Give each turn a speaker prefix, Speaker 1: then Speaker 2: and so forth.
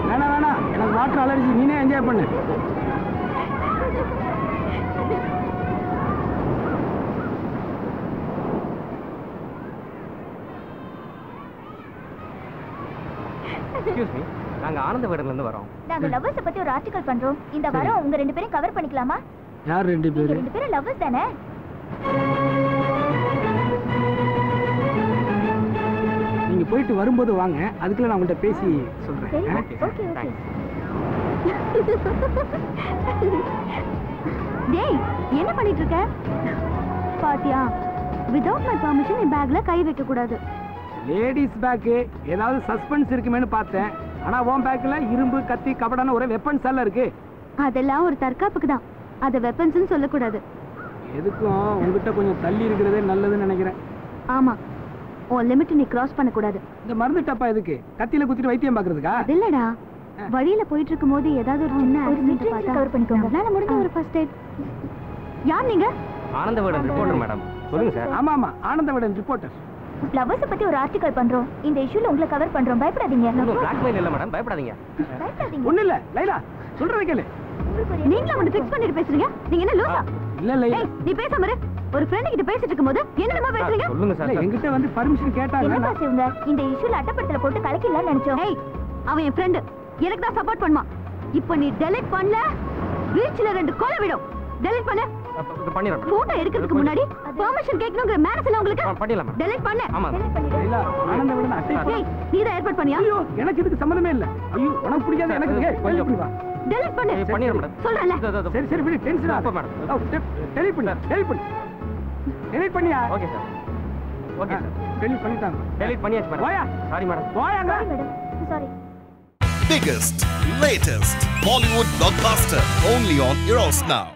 Speaker 1: வேணாம் வேணாம், எனக்கு வாட்டர் அலர்ஜி, நீனே என்ஜாய் பண்ணு.
Speaker 2: எக்ஸ்கியூஸ் மீ, நாங்க ஆனந்த விகடன்ல இருந்து வரோம்.
Speaker 3: நாங்க லவ்வர்ஸ் பத்தி ஒரு ஆர்டிகல் பண்றோம். இந்த வாரம் உங்க ரெண்டு பேரும் கவர் பண்ணிக்கலாமா?
Speaker 1: யார் ரெண்டு பேரும்?
Speaker 3: ரெண்டு பேரும் லவ்வர்ஸ் தானே?
Speaker 1: நீங்க போயிட்டு வரும்போது வாங்க, அதுக்குள்ள நான் உங்கள்கிட்ட பேசி சொல்றேன்.
Speaker 3: Okay okay. டேய், என்ன பண்ணிட்டு இருக்க? பாத்தியா, வித்அவுட் மை பெர்மிஷன் நீ பேக்ல கை வைக்க கூடாது.
Speaker 1: லேடிஸ் பேக்கு ஏதாவது சஸ்பென்ஸ் இருக்குமேனு பார்த்தேன். ஆனா உன் பேக்ல இரும்பு, கத்தி, கபடான ஒரு வெப்பன்ஸ் எல்லாம் இருக்கு.
Speaker 3: அதெல்லாம் ஒரு தற்காப்புக்கு தான். அத வெப்பன்ஸ்னு சொல்லக்கூடாது.
Speaker 1: எதுக்கும் உங்ககிட்ட கொஞ்சம் தள்ளி இருக்கிறதே நல்லதுன்னு நினைக்கிறேன்.
Speaker 3: ஆமா, உன் லிமிட் நீ கிராஸ் பண்ண கூடாது.
Speaker 1: இந்த மருந்து டப்பா எதுக்கு? கத்தியில குத்திட்டு வைத்தியம் பாக்குறதுக்கா?
Speaker 3: இல்லடா, வழியில போயிட்டு இருக்கும்போது ஏதாவது ஒரு சின்ன ஆக்சிடென்ட் பார்த்தா கவர் பண்ணிக்கோங்க. நான் முடிஞ்ச ஒரு ஃபர்ஸ்ட் எய்ட். யார் நீங்க?
Speaker 2: Ananda Vikatan reporter madam. சொல்லுங்க சார்.
Speaker 1: ஆமா ஆமா, ஆனந்த விகடன் ரிப்போர்ட்டர்.
Speaker 3: லவ்வர்ஸ் பத்தி ஒரு ஆர்டிகல் பண்றோம். இந்த இஷ்யூல உங்களை கவர் பண்றோம். பயப்படாதீங்க.
Speaker 2: பிளாக்மெயில் இல்ல மேடம், பயப்படாதீங்க.
Speaker 1: ஒண்ணு இல்ல லைலா, சொல்றத கேளு.
Speaker 3: நீங்களா வந்து ஃபிக்ஸ் பண்ணிட்டு பேசுறீங்க? நீங்க என்ன லூசா?
Speaker 1: இல்ல லைலா,
Speaker 3: நீ பேசாம இரு. ஒரு ஃப்ரெண்ட் கிட்ட பேசிட்டு இருக்கும்போது என்னமா பேசுறீங்க?
Speaker 2: சொல்லுங்க சார்.
Speaker 1: என்கிட்ட வந்து பர்மிஷன் கேட்டாங்க.
Speaker 3: என்ன பேசுறீங்க? இந்த இஷ்யூல அட்டப்படத்துல போட்டு கலக்கிடலாம்னு நினைச்சோம். ஏய், அவன் என் ஃப்ரெண்ட். எனக்கு தான் சப்போர்ட் பண்ணுவான். இப்போ நீ டெலீட் பண்ணல, பீச்ல 2 கொலை விடும். டெலீட் பண்ணு.
Speaker 2: பண்ணிரலாம்.
Speaker 3: போட்டோ எடுக்கிறதுக்கு முன்னாடி பெர்மிஷன் கேட்கணும்ங்கற மேனஸ் எல்லாம் உங்களுக்கு?
Speaker 2: பண்ணிடலாம் மேடம்.
Speaker 3: டெலீட் பண்ணு.
Speaker 2: ஆமா.
Speaker 3: டெலீட் பண்ணிடு.
Speaker 1: லைலா, ஆனந்த விகடன் அட்டை.
Speaker 3: ஏய், நீ தான் ஏற்பாடு பண்ணியா?
Speaker 1: ஐயோ, எனக்கு இதுக்கு சம்பந்தமே இல்ல. ஐயோ, உனக்கு பிடிக்காத எனக்கு. ஏய், கொஞ்சம் இப்படி வா.
Speaker 3: டெலீட் பண்ணு.
Speaker 2: பண்ணிரலாம் மேடம்.
Speaker 3: சொல்றேன்ல.
Speaker 1: சரி சரி, விடு, டென்ஷன் ஆகாத
Speaker 2: மேடம்.
Speaker 1: டெலீட் பண்ணு, டெலீட் பண்ணு. டெலீட் பண்ணியா?
Speaker 2: Okay sir. Okay sir.
Speaker 1: Delete பண்ணிட்டாங்க.
Speaker 2: டெலீட் பண்ணியாச்சு மேடம்.
Speaker 1: போயா.
Speaker 2: Sorry madam.
Speaker 1: போயாங்க.
Speaker 3: Sorry madam. Sorry.
Speaker 4: Biggest, latest Bollywood blockbuster only on Eros Now.